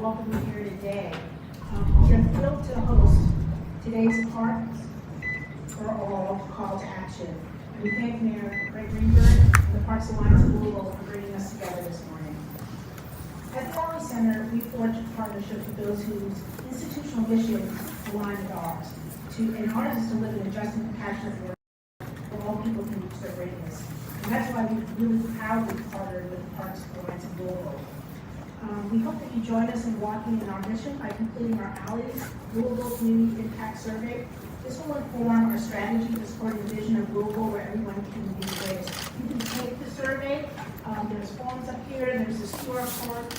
welcome you here today. We are thrilled to host today's Parks for All call to action. And we thank Mayor Greenberg and the Parks Alliance of Louisville for bringing us together this morning. At the Raleigh Center, we forged a partnership with those whose institutional missions align with ours. And ours is to live in a just and compassionate world where all people can reach their greatness. And that's why we really proudly partnered with the Parks Alliance of Louisville. We hope that you join us in walking in our mission by completing our Alleys Louisville Community Impact Survey. This will inform our strategy to support the vision of Louisville where everyone can be the greatest. You can take the survey. There's forms up here. There's a QR code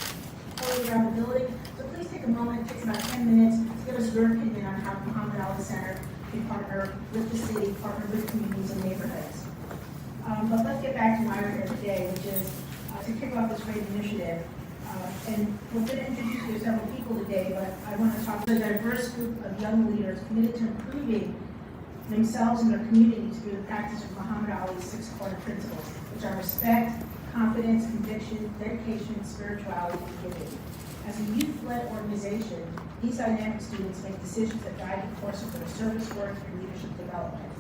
around the building. So please take a moment. It takes about 10 minutes to give us your opinion on how the Muhammad Ali Center can partner with the city, partner with communities and neighborhoods. But let's get back to why we're here today, which is to kick off this great initiative. And we're going to introduce you to several people today, but I want to talk to a diverse group of young leaders committed to improving themselves and their communities through the practice of Muhammad Ali's 6 core principles, which are respect, confidence, conviction, dedication, spirituality, and giving. As a youth-led organization, these dynamic students make decisions that guide the course of their service work and leadership development.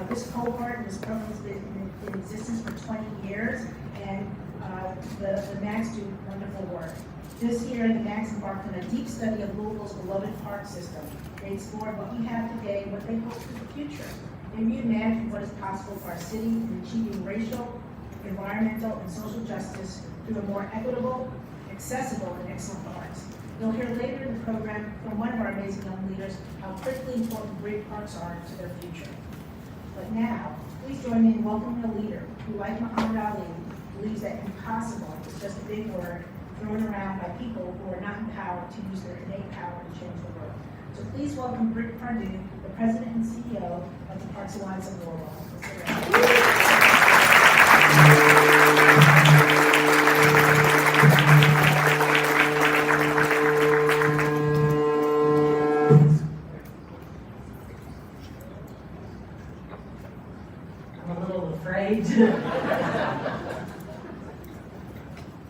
This cohort and this program has been in existence for 20 years, and the MAGs do wonderful work. This year, the MAGs embarked on a deep study of Louisville's beloved park system. They explored what we have today and what they hope for the future. They reimagined what is possible for our city in achieving racial, environmental, and social justice through a more equitable, accessible, and excellent parks. You'll hear later in the program from one of our amazing young leaders how critically important great parks are to their future. But now, please join me in welcoming a leader who, like Muhammad Ali, believes that impossible is just a big word thrown around by people who are not empowered to use their innate power to change the world. So please welcome Britt Pardue, the President and CEO of the Parks Alliance of Louisville. I'm a little afraid to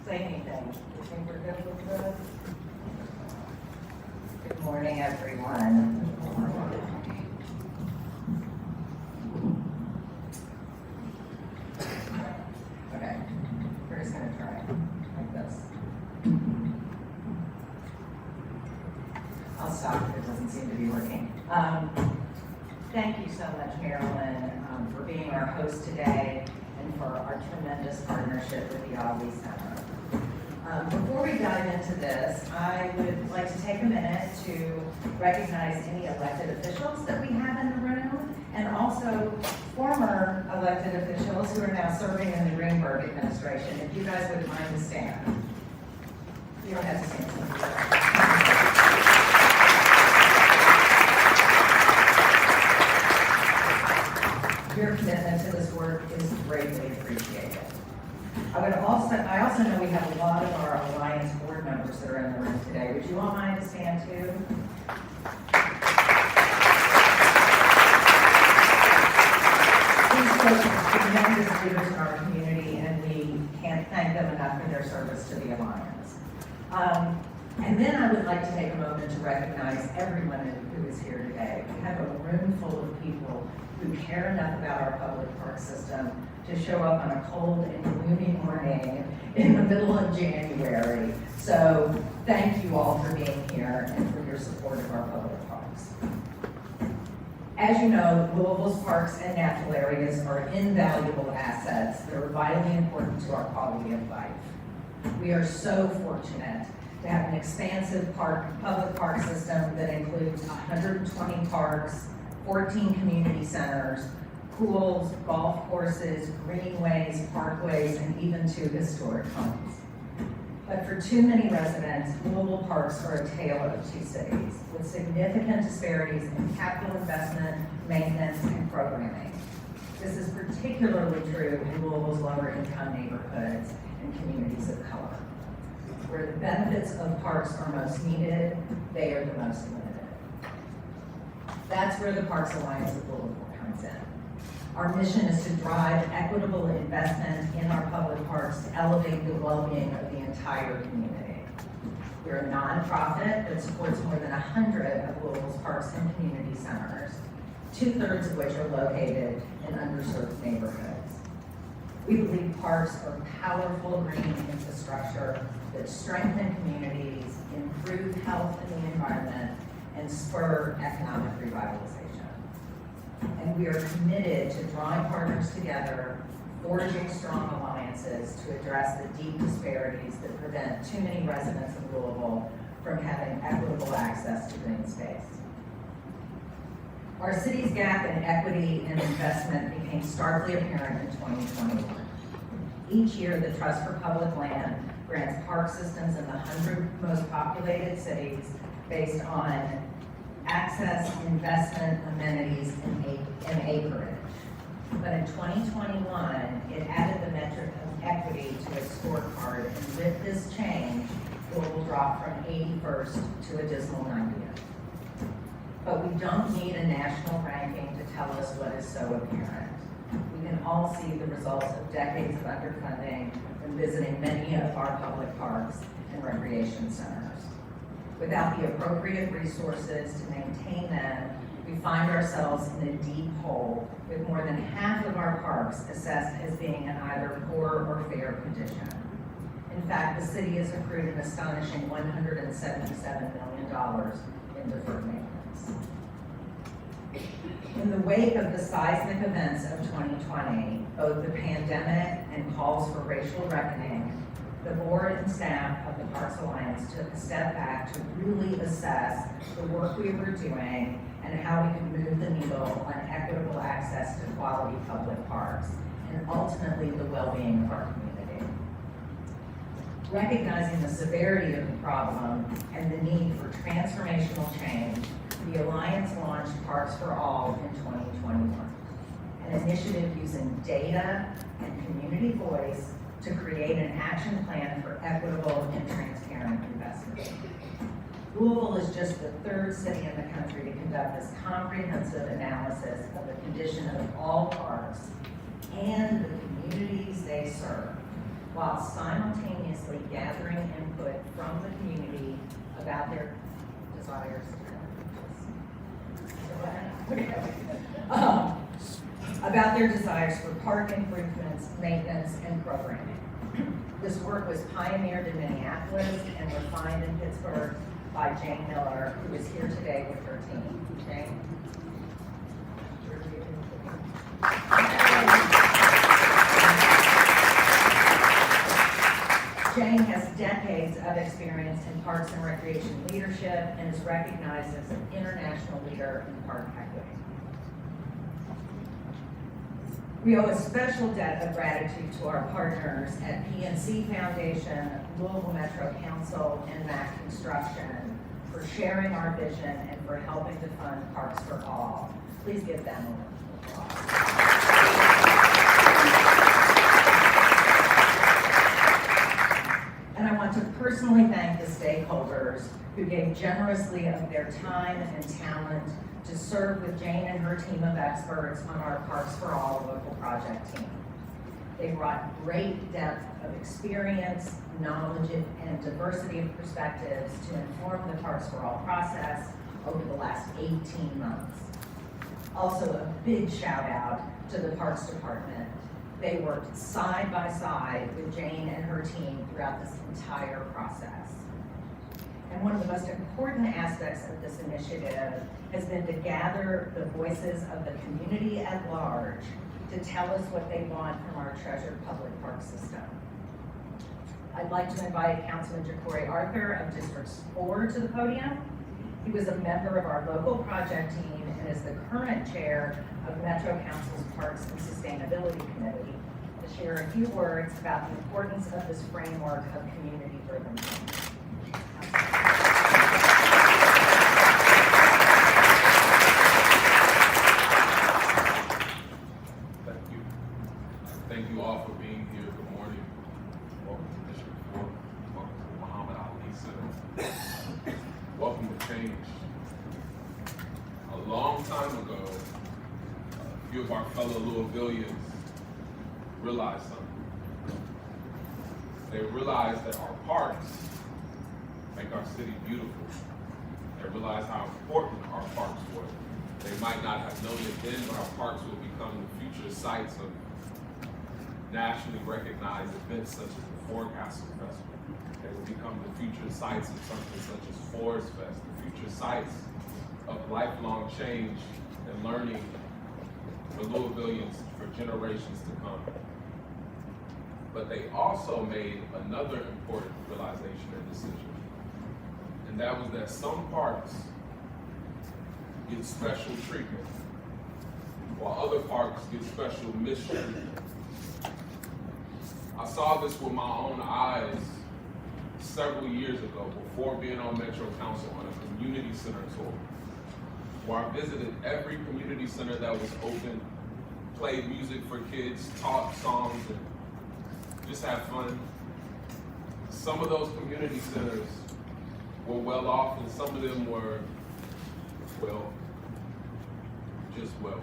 say anything. You think we're good with this? Good morning, everyone. Okay, we're just gonna try like this. I'll stop if it doesn't seem to be working. Thank you so much, Marilyn, for being our host today and for our tremendous partnership with the Ali Center. Before we dive into this, I would like to take a minute to recognize any elected officials that we have in the room, and also former elected officials who are now serving in the Greenberg administration. If you guys would mind to stand. You don't have to stand. Your commitment to this work is greatly appreciated. I also know we have a lot of our Alliance board members that are in the room today. Would you all mind to stand too? These folks are tremendous leaders in our community, and we can't thank them enough for their service to the Alliance. And then I would like to take a moment to recognize everyone who is here today. We have a room full of people who care enough about our public park system to show up on a cold and gloomy morning in the middle of January. So thank you all for being here and for your support of our public parks. As you know, Louisville's parks and natural areas are invaluable assets that are vitally important to our quality of life. We are so fortunate to have an expansive public park system that includes 120 parks, 14 community centers, pools, golf courses, greenways, parkways, and even 2 historic homes. But for too many residents, Louisville parks are a tale of 2 cities, with significant disparities in capital investment, maintenance, and programming. This is particularly true in Louisville's lower income neighborhoods and communities of color. Where the benefits of parks are most needed, they are the most limited. That's where the Parks Alliance of Louisville comes in. Our mission is to drive equitable investment in our public parks to elevate the well-being of the entire community. We're a nonprofit that supports more than 100 of Louisville's parks and community centers, 2/3 of which are located in underserved neighborhoods. We believe parks are powerful green infrastructure that strengthen communities, improve health in the environment, and spur economic revitalization. And we are committed to drawing partners together, forging strong alliances to address the deep disparities that prevent too many residents of Louisville from having equitable access to green space. Our city's gap in equity and investment became starkly apparent in 2021. Each year, the Trust for Public Land grants park systems in the 100 most populated cities based on access, investment, amenities, and acreage. But in 2021, it added the metric of equity to its scorecard, and with this change, Louisville dropped from 81st to a dismal 90th. But we don't need a national ranking to tell us what is so apparent. We can all see the results of decades of underfunding when visiting many of our public parks and recreation centers. Without the appropriate resources to maintain them, we find ourselves in a deep hole with more than half of our parks assessed as being in either poor or fair condition. In fact, the city has accrued an astonishing $177 million in deferred maintenance. In the wake of the seismic events of 2020, both the pandemic and calls for racial reckoning, the board and staff of the Parks Alliance took a step back to really assess the work we were doing and how we could move the needle on equitable access to quality public parks and ultimately the well-being of our community. Recognizing the severity of the problem and the need for transformational change, the Alliance launched Parks for All in 2021, an initiative using data and community voice to create an action plan for equitable and transparent investment. Louisville is just the 3rd city in the country to conduct this comprehensive analysis of the condition of all parks and the communities they serve, while simultaneously gathering input from the community about their desires. About their desires for park improvements, maintenance, and programming. This work was pioneered in Minneapolis and refined in Pittsburgh by Jane Miller, who is here today with her team. Jane? Jane has decades of experience in parks and recreation leadership and is recognized as an international leader in park equity. We owe a special debt of gratitude to our partners at PNC Foundation, Louisville Metro Council, and MAC Construction for sharing our vision and for helping to fund Parks for All. Please give them a round of applause. And I want to personally thank the stakeholders who gave generously of their time and talent to serve with Jane and her team of experts on our Parks for All local project team. They brought great depth of experience, knowledge, and diversity of perspectives to inform the Parks for All process over the last 18 months. Also, a big shout out to the Parks Department. They worked side by side with Jane and her team throughout this entire process. And one of the most important aspects of this initiative has been to gather the voices of the community at large to tell us what they want from our treasured public park system. I'd like to invite Councilman Ja'Cory Arthur of District 4 to the podium. He was a member of our local project team and is the current chair of Metro Council's Parks and Sustainability Committee to share a few words about the importance of this framework of community-driven change. Thank you all for being here. Good morning. Welcome to District 4. Welcome to the Muhammad Ali Center. Welcome to change. A long time ago, a few of our fellow Louisvillians realized something. They realized that our parks make our city beautiful, and realize how important our parks were. They might not have known it then, but our parks will become the future sites of nationally recognized events such as the Forecastle Festival. They will become the future sites of something such as Forest Fest, the future sites of lifelong change and learning for Louisvillians for generations to come. But they also made another important realization and decision, and that was that some parks get special treatment, while other parks get special mistreatment. I saw this with my own eyes several years ago before being on Metro Council on a community center tour, where I visited every community center that was open, played music for kids, taught songs, and just had fun. Some of those community centers were well off, and some of them were, well, just well.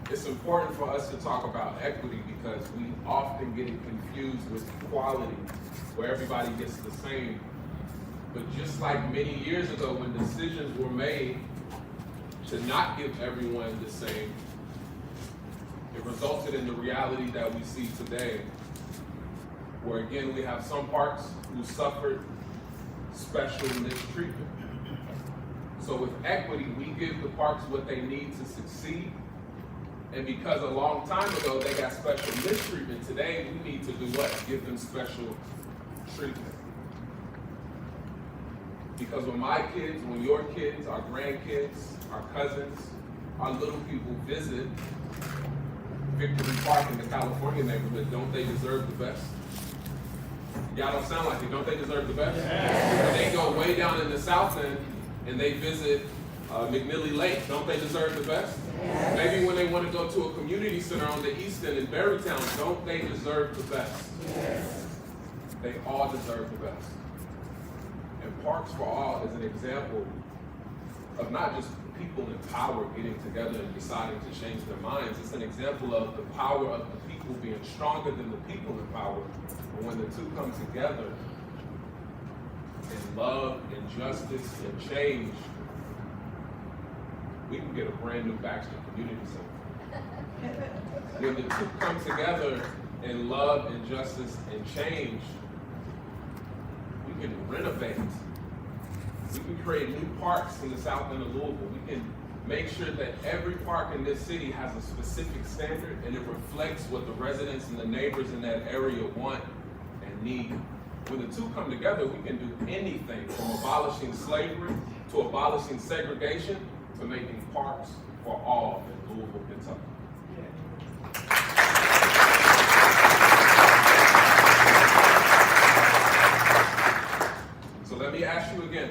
It's important for us to talk about equity because we often get it confused with equality, where everybody gets the same. But just like many years ago when decisions were made to not give everyone the same, it resulted in the reality that we see today, where again we have some parks who suffered special mistreatment. So with equity, we give the parks what they need to succeed. And because a long time ago they got special mistreatment, today we need to do what? Give them special treatment. Because when my kids, when your kids, our grandkids, our cousins, our little people visit Victory Park in the California neighborhood, don't they deserve the best? Y'all don't sound like it. Don't they deserve the best? Yes. When they go way down in the South End and they visit McNeely Lake, don't they deserve the best? Yes. Maybe when they want to go to a community center on the East End in Berrytown, don't they deserve the best? Yes. They all deserve the best. And Parks for All is an example of not just people in power getting together and deciding to change their minds. It's an example of the power of the people being stronger than the people in power. But when the two come together in love and justice and change, we can get a brand new Baxter Community Center. When the two come together in love and justice and change, we can renovate. We can create new parks in the South End of Louisville. We can make sure that every park in this city has a specific standard and it reflects what the residents and the neighbors in that area want and need. When the two come together, we can do anything from abolishing slavery to abolishing segregation to making parks for all in Louisville, Kentucky. So let me ask you again,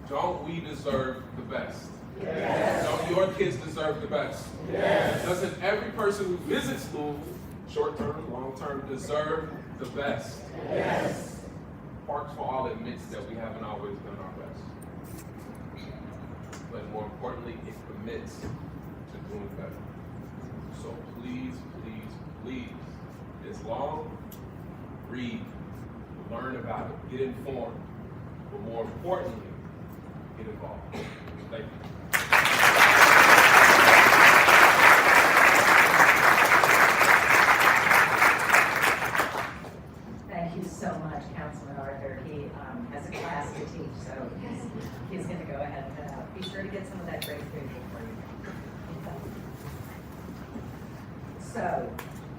don't we deserve the best? Yes. Don't your kids deserve the best? Yes. Doesn't every person who visits Louisville, short-term, long-term, deserve the best? Yes. Parks for All admits that we haven't always done our best. But more importantly, it commits to doing better. So please, please, please, it's long, read, learn about it, get informed, but more importantly, get involved. Thank you. Thank you so much, Councilman Arthur. He has a class to teach, so he's going to go ahead and head out. Be sure to get some of that great food before you go. So,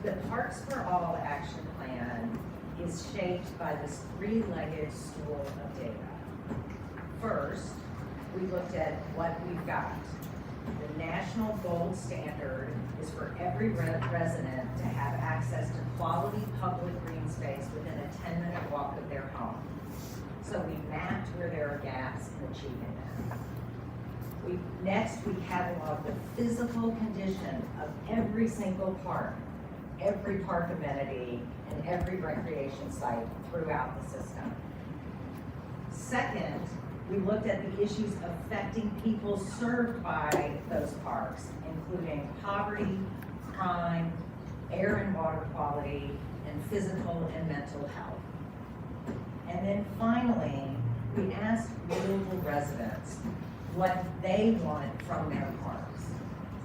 the Parks for All action plan is shaped by this three-legged stool of data. First, we looked at what we've got. The national gold standard is for every resident to have access to quality public green space within a 10-minute walk of their home. So we mapped where there are gaps in achieving that. Next, we cataloged the physical condition of every single park, every park amenity, and every recreation site throughout the system. Second, we looked at the issues affecting people served by those parks, including poverty, crime, air and water quality, and physical and mental health. And then finally, we asked Louisville residents what they want from their parks.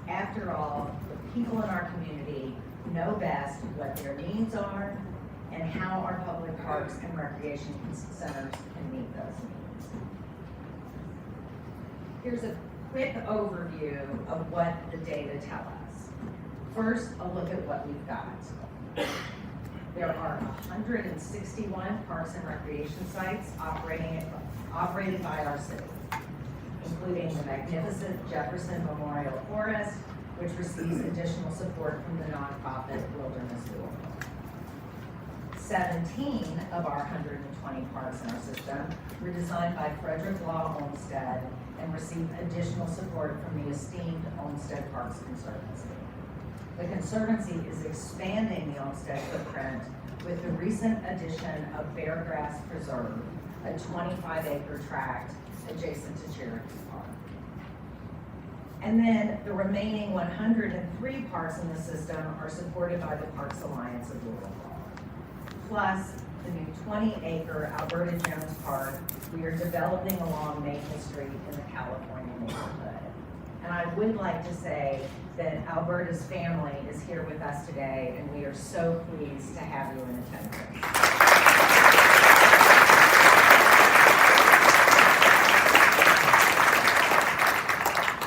After all, the people in our community know best what their needs are and how our public parks and recreation centers can meet those needs. Here's a quick overview of what the data tell us. First, a look at what we've got. There are 161 parks and recreation sites operated by our city, including the magnificent Jefferson Memorial Forest, which receives additional support from the nonprofit Wilderness Louisville. 17 of our 120 parks in our system were designed by Frederick Law Olmsted and receive additional support from the esteemed Olmsted Parks Conservancy. The Conservancy is expanding the Olmsted footprint with the recent addition of Beargrass Preserve, a 25-acre tract adjacent to Cherokee Park. And then the remaining 103 parks in the system are supported by the Parks Alliance of Louisville. Plus, the new 20-acre Alberta Jones Park we are developing along Maple Street in the California neighborhood. And I would like to say that Alberta's family is here with us today, and we are so pleased to have you in attendance.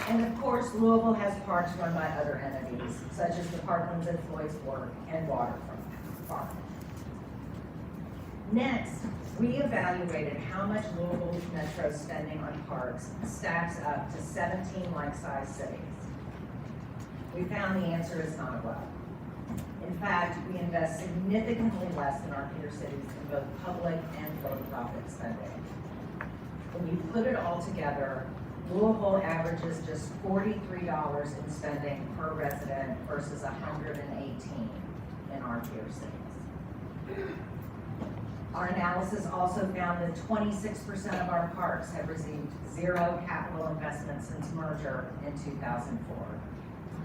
And of course, Louisville has parks run by other entities, such as the Parklands at Floyd's Fork and Waterfront Park. Next, we evaluated how much Louisville Metro's spending on parks stacks up to 17 like-sized cities. We found the answer is not well. In fact, we invest significantly less than our peer cities in both public and for-profit spending. When you put it all together, Louisville averages just $43 in spending per resident versus $118 in our peer cities. Our analysis also found that 26% of our parks have received zero capital investment since merger in 2004.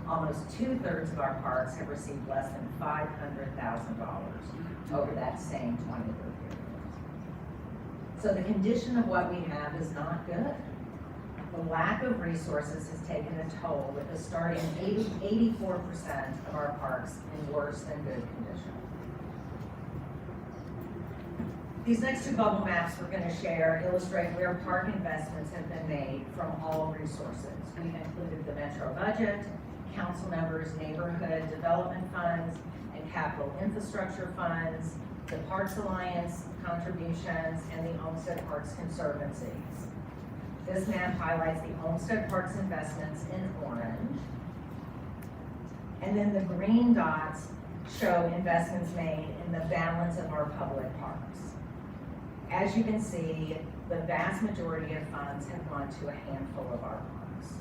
Almost 2/3 of our parks have received less than $500,000 over that same 20-year period. So the condition of what we have is not good. The lack of resources has taken a toll, with a starting 84% of our parks in worse than good condition. These next two bubble maps we're going to share illustrate where park investments have been made from all resources. We've included the Metro budget, council members' neighborhood development funds, and capital infrastructure funds, the Parks Alliance contributions, and the Olmsted Parks Conservancies. This map highlights the Olmsted Parks investments in orange, and then the green dots show investments made in the balance of our public parks. As you can see, the vast majority of funds have gone to a handful of our parks.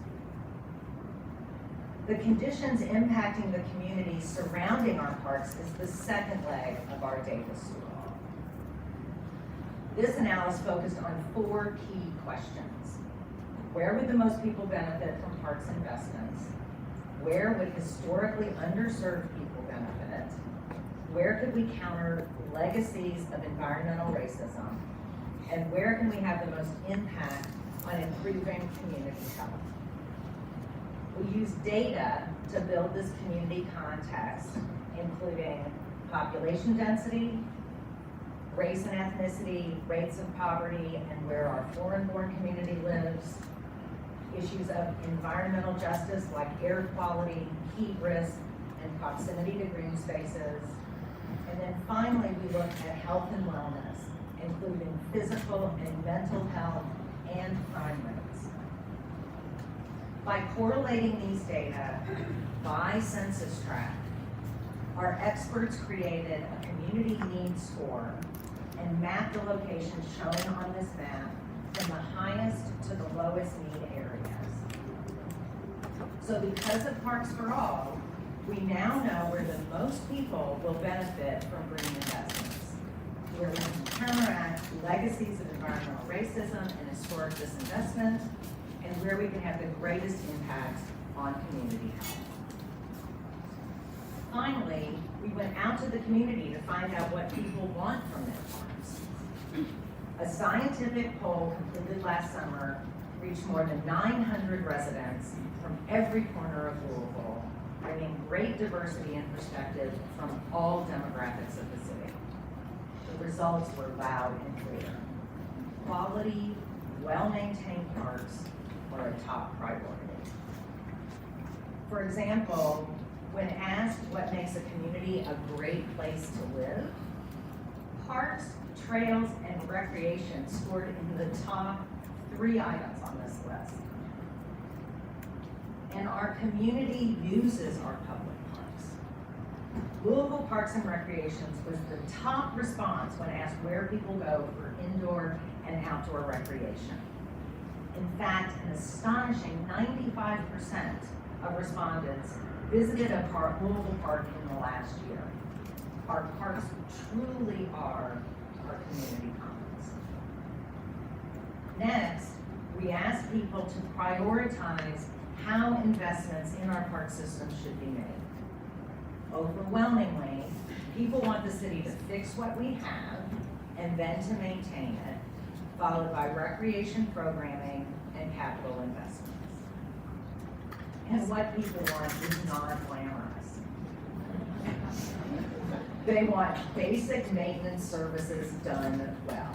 The conditions impacting the communities surrounding our parks is the second leg of our data stool. This analysis focused on 4 key questions. Where would the most people benefit from parks investments? Where would historically underserved people benefit? Where could we counter legacies of environmental racism? And where can we have the most impact on improving community health? We use data to build this community context, including population density, race and ethnicity, rates of poverty, and where our foreign-born community lives, issues of environmental justice like air quality, heat risk, and proximity to green spaces. And then finally, we look at health and wellness, including physical and mental health and crime rates. By correlating these data by census tract, our experts created a community needs score and mapped the locations shown on this map from the highest to the lowest need areas. So because of Parks for All, we now know where the most people will benefit from green investments, where we can counteract legacies of environmental racism and historic disinvestment, and where we can have the greatest impact on community health. Finally, we went out to the community to find out what people want from their parks. A scientific poll completed last summer reached more than 900 residents from every corner of Louisville, bringing great diversity and perspective from all demographics of the city. The results were loud and clear. Quality, well-maintained parks are a top priority. For example, when asked what makes a community a great place to live, parks, trails, and recreation scored in the top 3 items on this list. And our community uses our public parks. Louisville Parks and Recreations was the top response when asked where people go for indoor and outdoor recreation. In fact, an astonishing 95% of respondents visited a Louisville park in the last year. Our parks truly are our community commons. Next, we asked people to prioritize how investments in our park system should be made. Overwhelmingly, people want the city to fix what we have and then to maintain it, followed by recreation programming and capital investments. And what people want is not glamorous. They want basic maintenance services done well.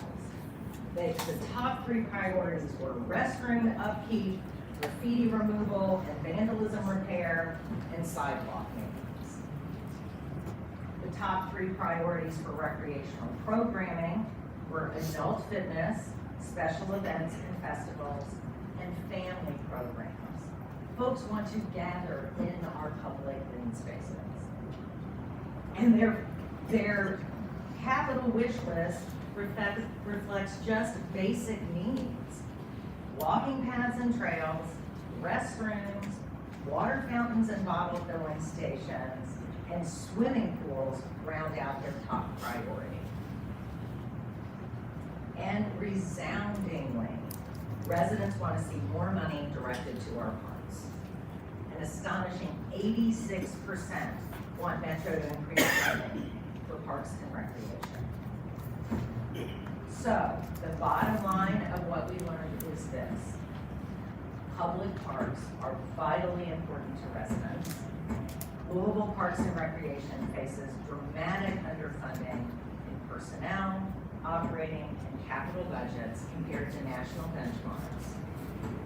The top 3 priorities were restroom upkeep, graffiti removal, and vandalism repair, and sidewalk maintenance. The top 3 priorities for recreational programming were adult fitness, special events and festivals, and family programs. Folks want to gather in our public green spaces. And their capital wish list reflects just basic needs. Walking paths and trails, restrooms, water fountains and bottle filling stations, and swimming pools round out their top priority. And resoundingly, residents want to see more money directed to our parks. An astonishing 86% want Metro to increase funding for parks and recreation. So, the bottom line of what we learned is this. Public parks are vitally important to residents. Louisville Parks and Recreation faces dramatic underfunding in personnel, operating, and capital budgets compared to national benchmarks.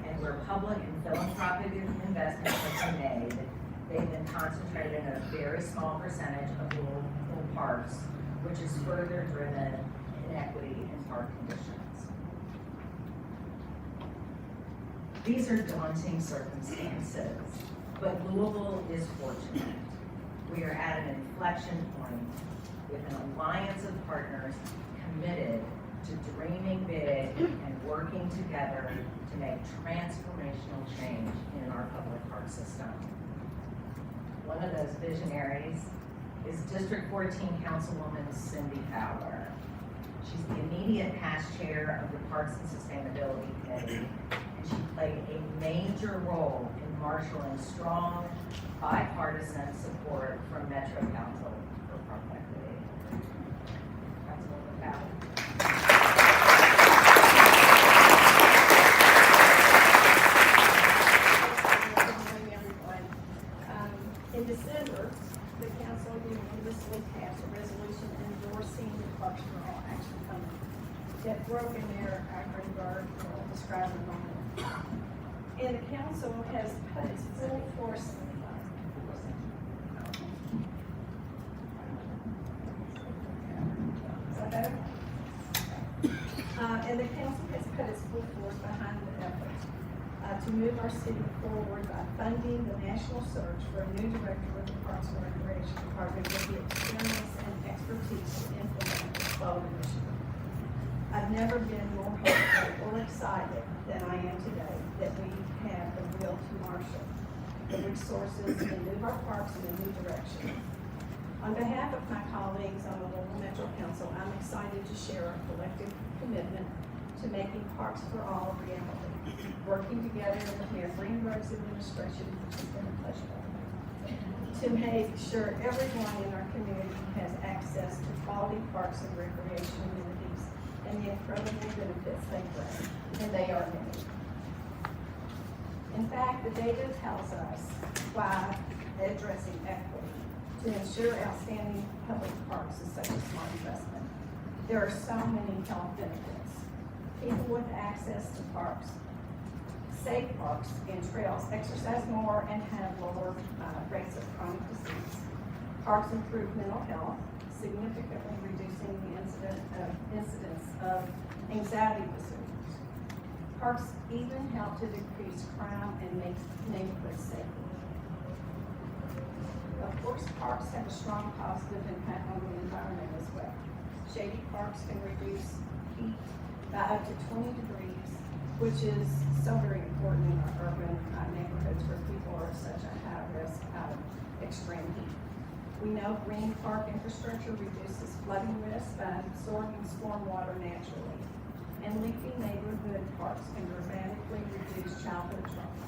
And where public and philanthropic investments have been made, they've been concentrated in a very small percentage of Louisville parks, which has further driven inequity in park conditions. These are daunting circumstances, but Louisville is fortunate. We are at an inflection point with an alliance of partners committed to dreaming big and working together to make transformational change in our public park system. One of those visionaries is District 14 Councilwoman Cindy Fowler. She's the immediate past chair of the Parks and Sustainability Committee, and she played a major role in marshaling strong bipartisan support from Metro Council for Park Equity. Councilwoman Fowler. In December, the council unanimously passed a resolution endorsing the Parks for All Action Fund that broken Mayor Greenberg described in a moment. And the council has put its full force in the fund. And the council has put its full force behind the effort to move our city forward by funding the national search for a new director of the Parks and Recreation Department with the experience and expertise to implement the quality initiative. I've never been more hopeful or excited than I am today that we have the will to marshal the resources to move our parks in a new direction. On behalf of my colleagues on the Louisville Metro Council, I'm excited to share our collective commitment to making Parks for All a reality, working together with Mayor Greenberg's administration, which has been a pleasure, to make sure everyone in our community has access to quality parks and recreation amenities and and the incredible benefits they bring, and they are many. In fact, the data tells us why addressing equity to ensure outstanding public parks is such a smart investment. There are so many health benefits. People with access to parks, safe parks and trails exercise more and have lower rates of chronic disease. Parks improve mental health, significantly reducing the incidence of anxiety disorders. Parks even help to decrease crime and make neighborhoods safer. Of course, parks have a strong positive impact on the environment as well. Shady parks can reduce heat by up to 20 degrees, which is so very important in our urban neighborhoods where people are at such a high risk of extreme heat. We know green park infrastructure reduces flooding risk by absorbing storm water naturally. And leafy neighborhood parks can dramatically reduce childhood trauma.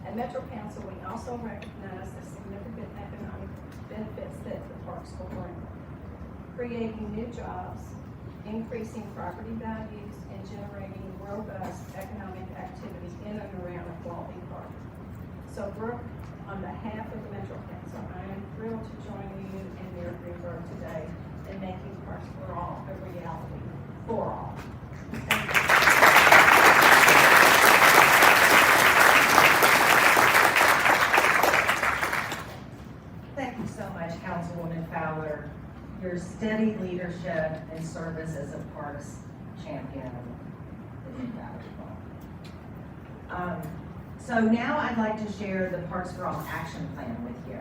At Metro Council, we also recognize the significant economic benefits that the parks will bring. Creating new jobs, increasing property values, and generating robust economic activity in and around a quality park. So Brooke, on behalf of the Metro Council, I am thrilled to join you and Mayor Greenberg today in making Parks for All a reality for all. Thank you. Thank you so much, Councilwoman Fowler. Your steady leadership and service as a parks champion is invaluable. So now I'd like to share the Parks for All action plan with you.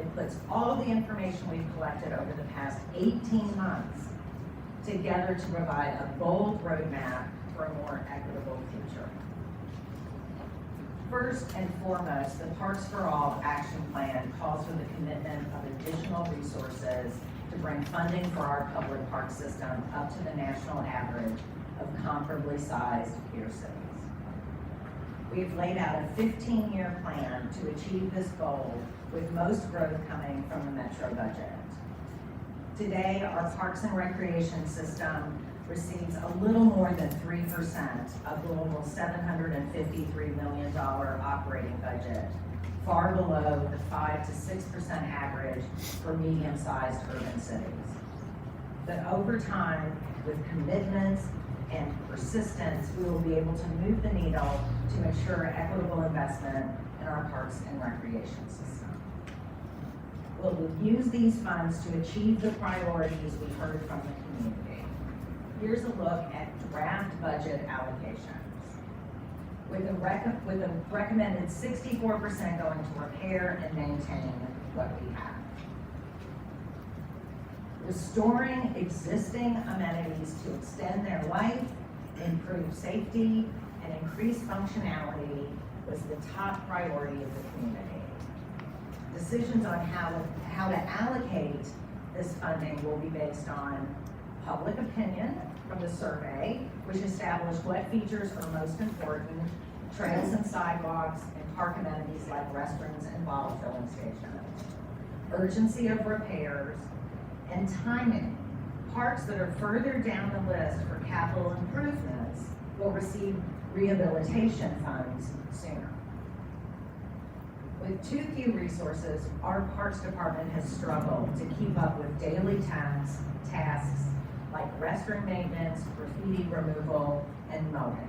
It puts all the information we've collected over the past 18 months together to provide a bold roadmap for a more equitable future. First and foremost, the Parks for All action plan calls for the commitment of additional resources to bring funding for our public park system up to the national average of comparably sized peer cities. We've laid out a 15-year plan to achieve this goal, with most growth coming from the Metro budget. Today, our Parks and Recreation system receives a little more than 3% of the global $753 million operating budget, far below the 5 to 6% average for medium-sized urban cities. But over time, with commitments and persistence, we will be able to move the needle to ensure equitable investment in our parks and recreation system. We'll use these funds to achieve the priorities we heard from the community. Here's a look at draft budget allocations. With a recommended 64% going to repair and maintain what we have. Restoring existing amenities to extend their life, improve safety, and increase functionality was the top priority of the community. Decisions on how to allocate this funding will be based on public opinion from the survey, which established what features are most important, trails and sidewalks, and park amenities like restrooms and bottle filling stations, urgency of repairs, and timing. Parks that are further down the list for capital improvements will receive rehabilitation funds sooner. With too few resources, our Parks Department has struggled to keep up with daily tasks like restroom maintenance, graffiti removal, and mowing.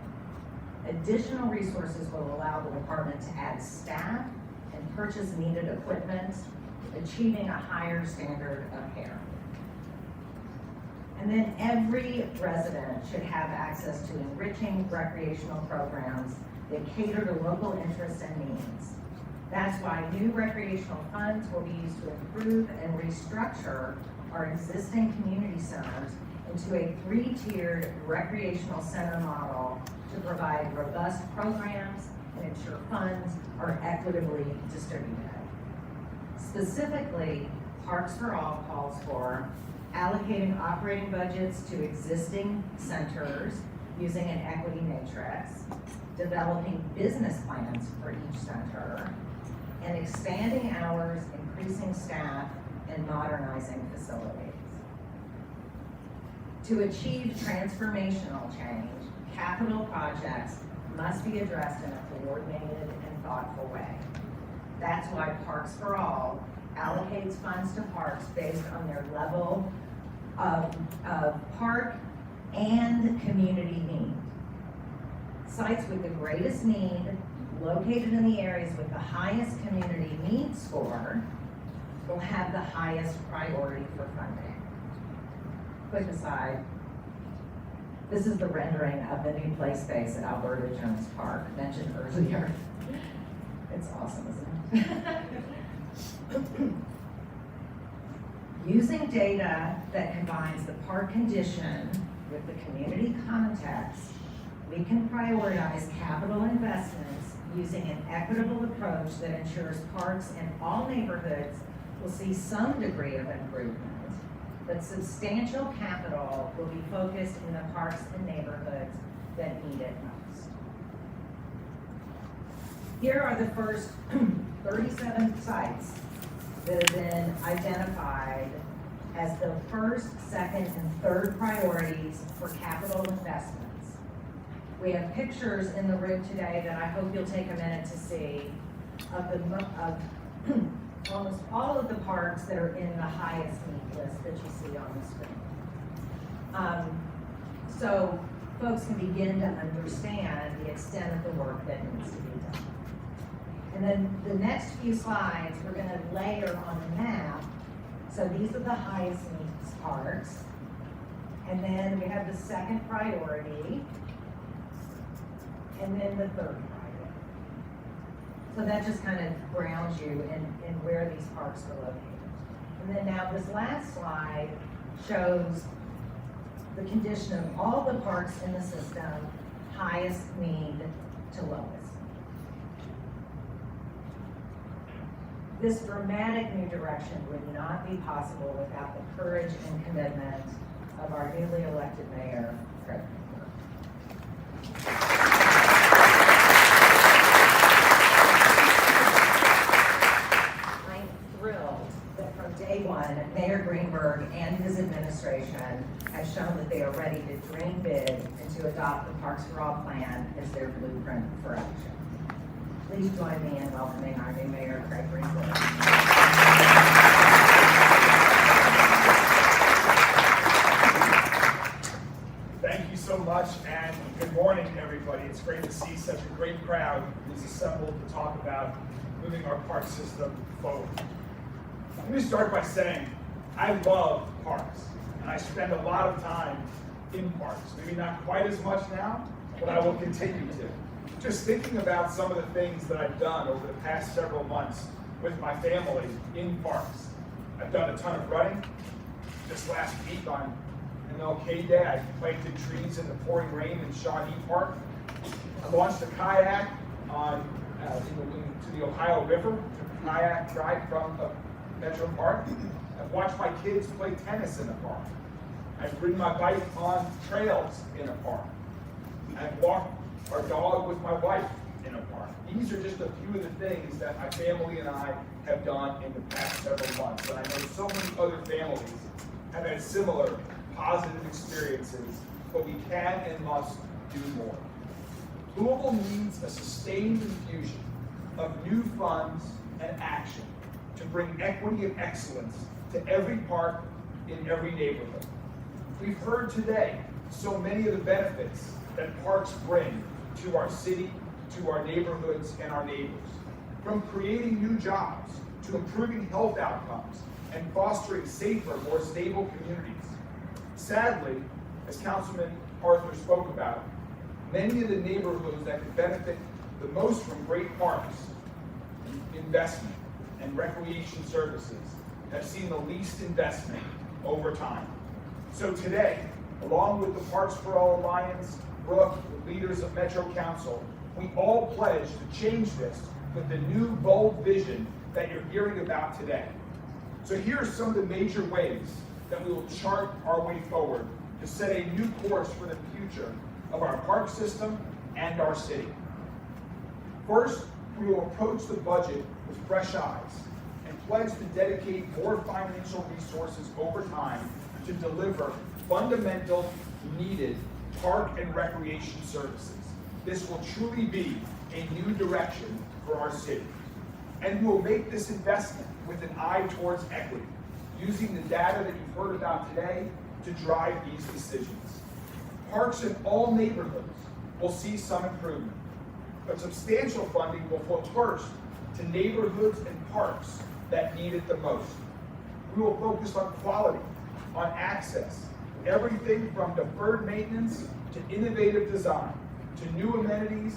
Additional resources will allow the department to add staff and purchase needed equipment, achieving a higher standard of care. And then every resident should have access to enriching recreational programs that cater to local interests and needs. That's why new recreational funds will be used to improve and restructure our existing community centers into a 3-tiered recreational center model to provide robust programs and ensure funds are equitably distributed. Specifically, Parks for All calls for allocating operating budgets to existing centers using an equity matrix, developing business plans for each center, and expanding hours, increasing staff, and modernizing facilities. To achieve transformational change, capital projects must be addressed in a coordinated and thoughtful way. That's why Parks for All allocates funds to parks based on their level of park and community need. Sites with the greatest need, located in the areas with the highest community need score, will have the highest priority for funding. Quick aside, this is the rendering of the new play space at Alberta Jones Park, mentioned earlier. It's awesome, isn't it? Using data that combines the park condition with the community context, we can prioritize capital investments using an equitable approach that ensures parks in all neighborhoods will see some degree of improvement, but substantial capital will be focused in the parks and neighborhoods that need it most. Here are the first 37 sites that have been identified as the first, second, and third priorities for capital investments. We have pictures in the room today that I hope you'll take a minute to see of almost all of the parks that are in the highest need list that you see on the screen. So folks can begin to understand the extent of the work that needs to be done. And then the next few slides, we're going to layer on the map. So these are the highest needs parks. And then we have the second priority. And then the third priority. So that just kind of grounds you in where these parks are located. And then now this last slide shows the condition of all the parks in the system, highest need to lowest. This dramatic new direction would not be possible without the courage and commitment of our newly elected mayor, Greg Greenberg. I'm thrilled that from day one, Mayor Greenberg and his administration have shown that they are ready to dream big and to adopt the Parks for All plan as their blueprint for action. Please join me in welcoming our new mayor, Greg Greenberg. Thank you so much, and good morning, everybody. It's great to see such a great crowd who's assembled to talk about moving our park system forward. Let me start by saying I love parks, and I spend a lot of time in parks. Maybe not quite as much now, but I will continue to. Just thinking about some of the things that I've done over the past several months with my family in parks. I've done a ton of running. Just last week on MLK Day, I planted trees in the pouring rain in Shawnee Park. I launched a kayak into the Ohio River, took a kayak ride from Metro Park. I've watched my kids play tennis in the park. I've ridden my bike on trails in a park. I've walked our dog with my wife in a park. These are just a few of the things that my family and I have done in the past several months. And I know so many other families have had similar positive experiences, but we can and must do more. Louisville needs a sustained infusion of new funds and action to bring equity and excellence to every park in every neighborhood. We've heard today so many of the benefits that parks bring to our city, to our neighborhoods, and our neighbors. From creating new jobs, to improving health outcomes, and fostering safer, more stable communities. Sadly, as Councilman Arthur spoke about, many of the neighborhoods that could benefit the most from great parks, investment, and recreation services have seen the least investment over time. So today, along with the Parks for All Alliance, Brooke, the leaders of Metro Council, we all pledge to change this with the new bold vision that you're hearing about today. So here are some of the major ways that we will chart our way forward to set a new course for the future of our park system and our city. First, we will approach the budget with fresh eyes and pledge to dedicate more financial resources over time to deliver fundamental, needed park and recreation services. This will truly be a new direction for our city. And we'll make this investment with an eye towards equity, using the data that you've heard about today to drive these decisions. Parks in all neighborhoods will see some improvement, but substantial funding will flow first to neighborhoods and parks that need it the most. We will focus on quality, on access, everything from deferred maintenance to innovative design, to new amenities,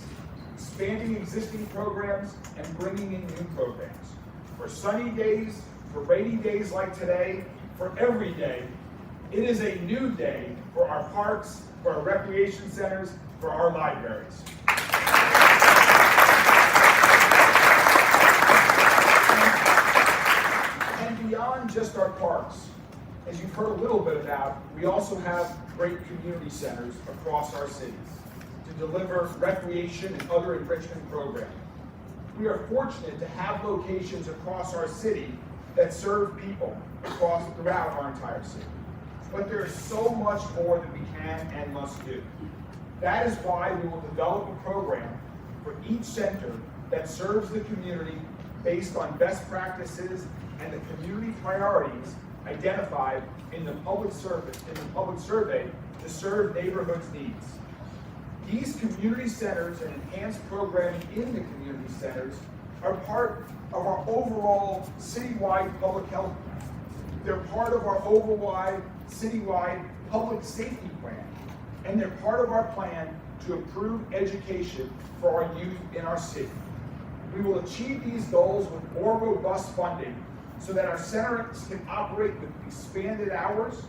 expanding existing programs, and bringing in new programs. For sunny days, for rainy days like today, for every day, it is a new day for our parks, for our recreation centers, for our libraries. And beyond just our parks, as you've heard a little bit about, we also have great community centers across our cities to deliver recreation and other enrichment programming. We are fortunate to have locations across our city that serve people throughout our entire city. But there is so much more that we can and must do. That is why we will develop a program for each center that serves the community based on best practices and the community priorities identified in the public survey to serve neighborhoods' needs. These community centers and enhanced programming in the community centers are part of our overall citywide public health plan. They're part of our overall citywide public safety plan, and they're part of our plan to improve education for our youth in our city. We will achieve these goals with more robust funding so that our centers can operate with expanded hours,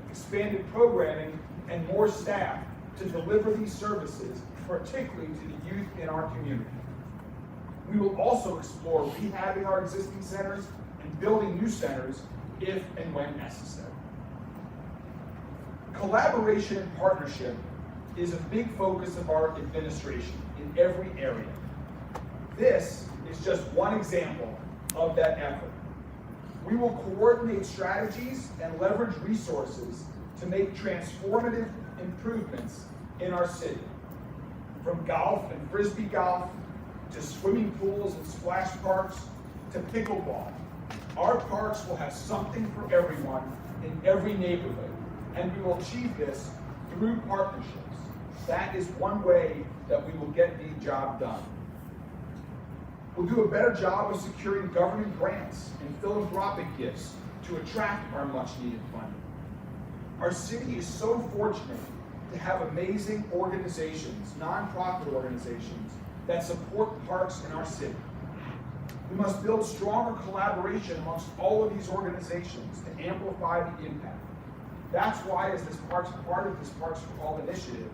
expanded programming, and more staff to deliver these services, particularly to the youth in our community. We will also explore rehabbing our existing centers and building new centers if and when necessary. Collaboration and partnership is a big focus of our administration in every area. This is just one example of that effort. We will coordinate strategies and leverage resources to make transformative improvements in our city. From golf and frisbee golf, to swimming pools and splash parks, to pickleball. Our parks will have something for everyone in every neighborhood, and we will achieve this through partnerships. That is one way that we will get the job done. We'll do a better job of securing government grants and philanthropic gifts to attract our much-needed funding. Our city is so fortunate to have amazing organizations, nonprofit organizations, that support parks in our city. We must build stronger collaboration amongst all of these organizations to amplify the impact. That's why, as this part of this Parks for All initiative,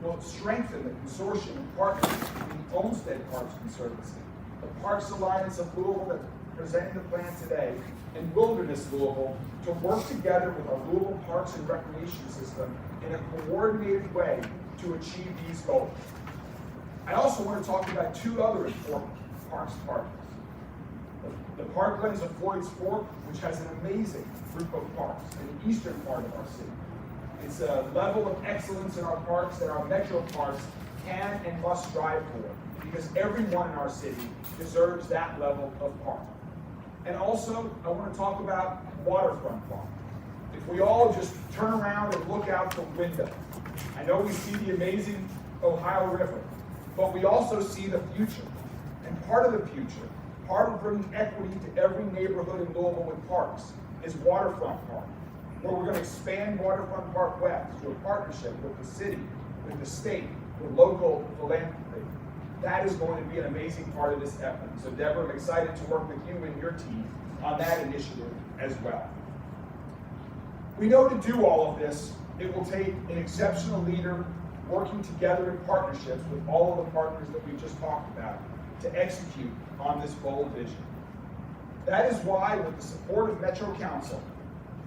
we'll strengthen the consortium of partners between Olmsted Parks Conservancy, the Parks Alliance of Louisville that presenting the plan today, and Wilderness Louisville to work together with our Louisville Parks and Recreation System in a coordinated way to achieve these goals. I also want to talk about two other important parks partners. The Parklands of Floyd's Fork, which has an amazing group of parks in the eastern part of our city. It's a level of excellence in our parks that our metro parks can and must strive for, because everyone in our city deserves that level of park. And also, I want to talk about Waterfront Park. If we all just turn around and look out the window, I know we see the amazing Ohio River, but we also see the future. And part of the future, part of bringing equity to every neighborhood in Louisville with parks, is Waterfront Park, where we're going to expand Waterfront Park West through a partnership with the city, with the state, with local philanthropy. That is going to be an amazing part of this effort. So Deborah, I'm excited to work with you and your team on that initiative as well. We know to do all of this, it will take an exceptional leader working together in partnerships with all of the partners that we've just talked about to execute on this bold vision. That is why, with the support of Metro Council,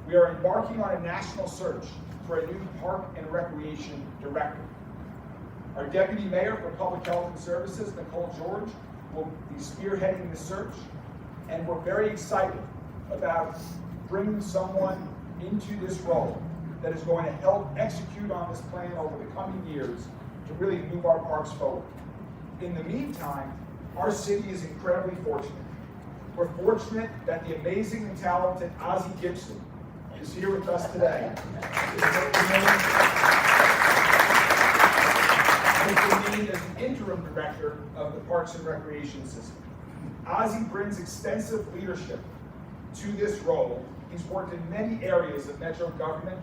we are embarking on a national search for a new park and recreation director. Our Deputy Mayor for Public Health and Services, Nicole George, will be spearheading the search, and we're very excited about bringing someone into this role that is going to help execute on this plan over the coming years to really move our parks forward. In the meantime, our city is incredibly fortunate. We're fortunate that the amazing and talented Ozzie Gibson is here with us today. He's been named as the interim director of the Parks and Recreation System. Ozzie brings extensive leadership to this role. He's worked in many areas of metro government,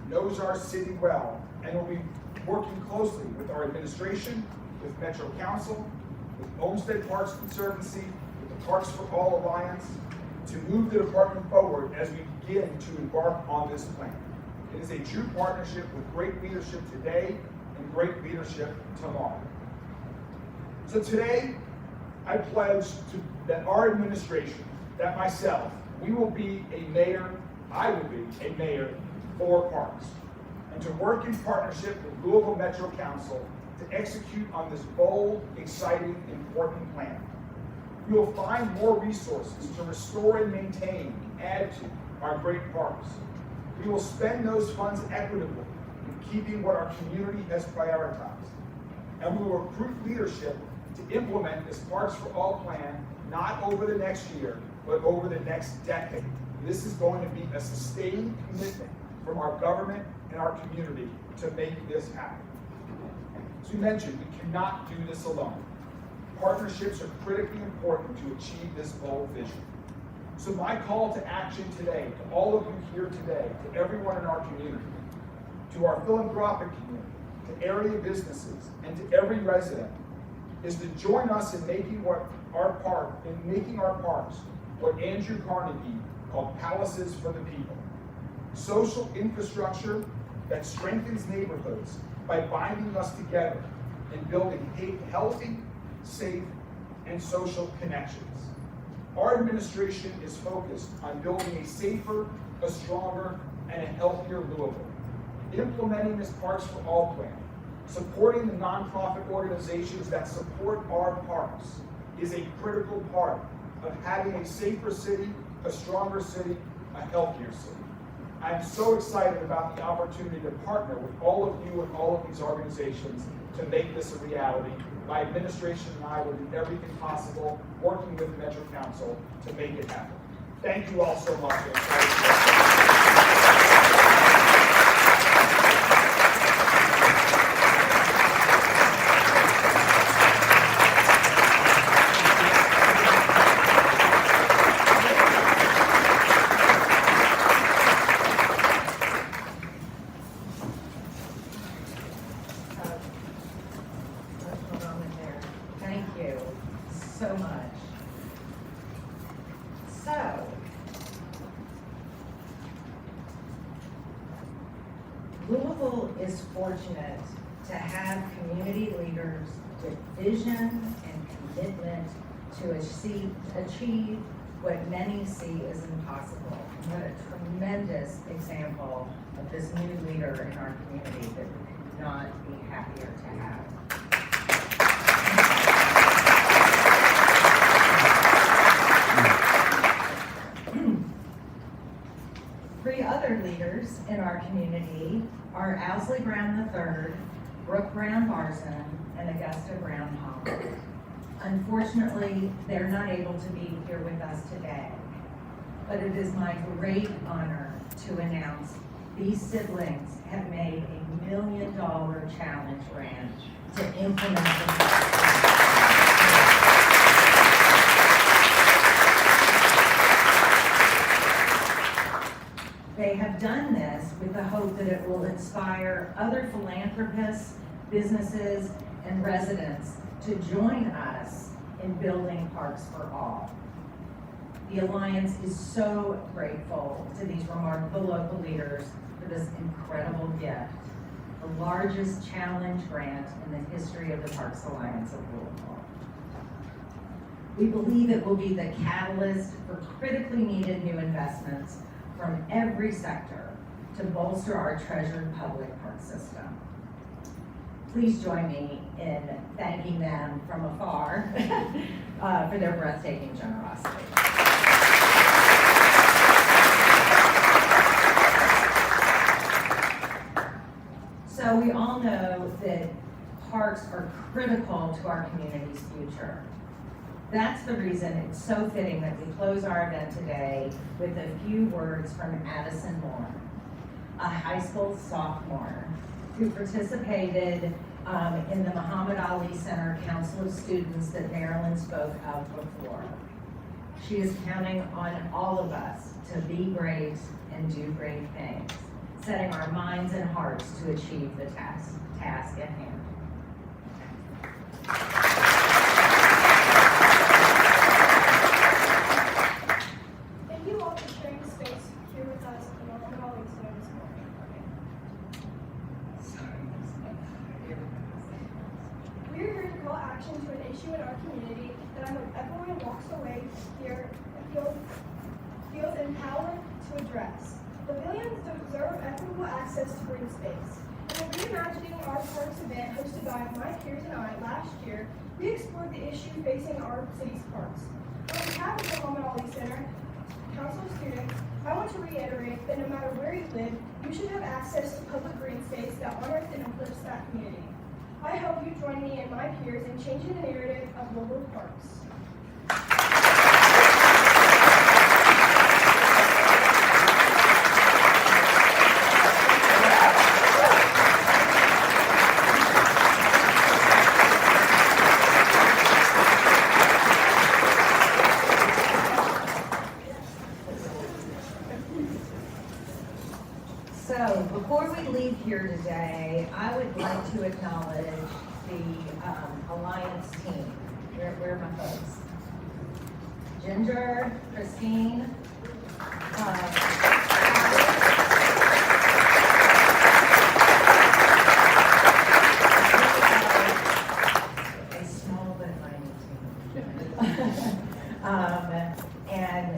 knows our city well, and will be working closely with our administration, with Metro Council, with Olmsted Parks Conservancy, with the Parks for All Alliance, to move the department forward as we begin to embark on this plan. It is a true partnership with great leadership today and great leadership tomorrow. So today, I pledge that our administration, that myself, we will be a mayor, I will be a mayor for parks, and to work in partnership with Louisville Metro Council to execute on this bold, exciting, important plan. We will find more resources to restore and maintain and add to our great parks. We will spend those funds equitably in keeping what our community has prioritized. And we will recruit leadership to implement this Parks for All plan, not over the next year, but over the next decade. This is going to be a sustained commitment from our government and our community to make this happen. As we mentioned, we cannot do this alone. Partnerships are critically important to achieve this bold vision. So my call to action today, to all of you here today, to everyone in our community, to our philanthropic community, to area businesses, and to every resident, is to join us in making our parks what Andrew Carnegie called palaces for the people. Social infrastructure that strengthens neighborhoods by binding us together and building healthy, safe, and social connections. Our administration is focused on building a safer, a stronger, and a healthier Louisville. Implementing this Parks for All plan, supporting the nonprofit organizations that support our parks is a critical part of having a safer city, a stronger city, a healthier city. I'm so excited about the opportunity to partner with all of you and all of these organizations to make this a reality. My administration and I will do everything possible, working with Metro Council, to make it happen. Thank you all so much. So much. So, Louisville is fortunate to have community leaders with vision and commitment to achieve what many see as impossible. What a tremendous example of this new leader in our community that we could not be happier to have. 3 other leaders in our community are Owsley Brown III, Brooke Brown Barson, and Augusta Brown Hall. Unfortunately, they're not able to be here with us today, but it is my great honor to announce these siblings have made a $1 million challenge grant to implement the They have done this with the hope that it will inspire other philanthropists, businesses, and residents to join us in building Parks for All. The Alliance is so grateful to these remarkable local leaders for this incredible gift, the largest challenge grant in the history of the Parks Alliance of Louisville. We believe it will be the catalyst for critically needed new investments from every sector to bolster our treasured public park system. Please join me in thanking them from afar for their breathtaking generosity. we all know that parks are critical to our community's future. That's the reason it's so fitting that we close our event today with a few words from Addison Moore, a high school sophomore who participated in the Muhammad Ali Center Council of Students that Marilyn spoke of before. She is counting on all of us to be great and do great things, setting our minds and hearts to achieve the task at hand. Thank you all for sharing space here with us in the Muhammad Ali Center this morning. We are here to call action to an issue in our community that I hope everyone walks away here and feels empowered to address. Pavilions deserve equitable access to green space. In the Reimagining Our Parks event hosted by my peers and I last year, we explored the issue facing our city's parks. On behalf of the Muhammad Ali Center Council of Students, I want to reiterate that no matter where you live, you should have access to public green space that honors and uplifts that community. I hope you join me and my peers in changing the narrative of local parks. So, before we leave here today, I would like to acknowledge the Alliance team. Where are my folks? Ginger, Christine, a small but mighty team. And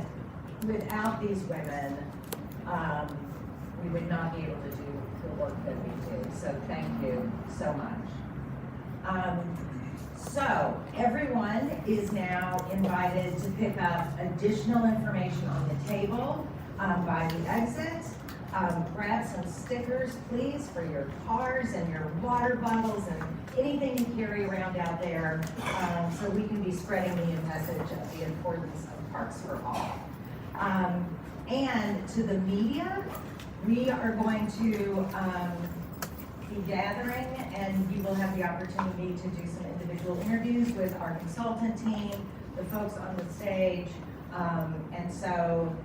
without these women, we would not be able to do the work that we do. So thank you so much. So everyone is now invited to pick up additional information on the table by the exit. Grab some stickers, please, for your cars and your water bottles and anything you carry around out there, so we can be spreading the message of the importance of parks for all. And to the media, we are going to be gathering, and you will have the opportunity to do some individual interviews with our consultant team, the folks on the stage, and so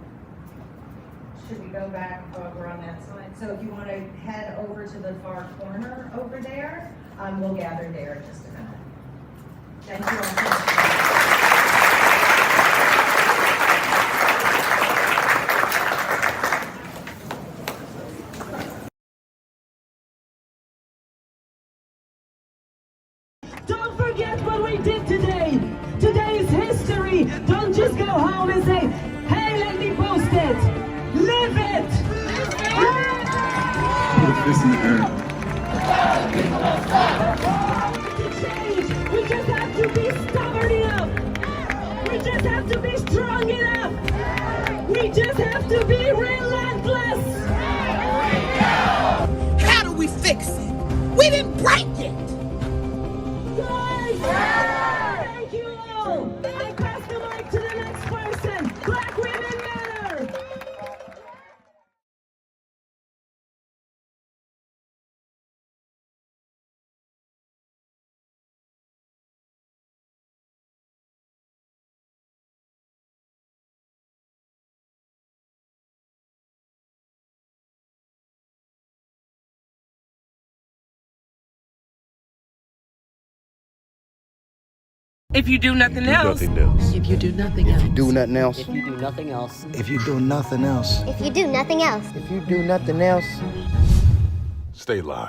should we go back over on that side? So if you want to head over to the far corner over there, we'll gather there in just a minute. Thank you all so much. Don't forget what we did today. Today is history. Don't just go home and say, hey, let me post it. Live it. Put this in the air. To change, we just have to be stubborn enough. We just have to be strong enough. We just have to be relentless. How do we fix it? We didn't break it. Thank you all. I pass the mic to the next person. Black women matter. If you do nothing else. If you do nothing else. If you do nothing else. If you do nothing else. If you do nothing else. If you do nothing else. If you do nothing else. Stay live.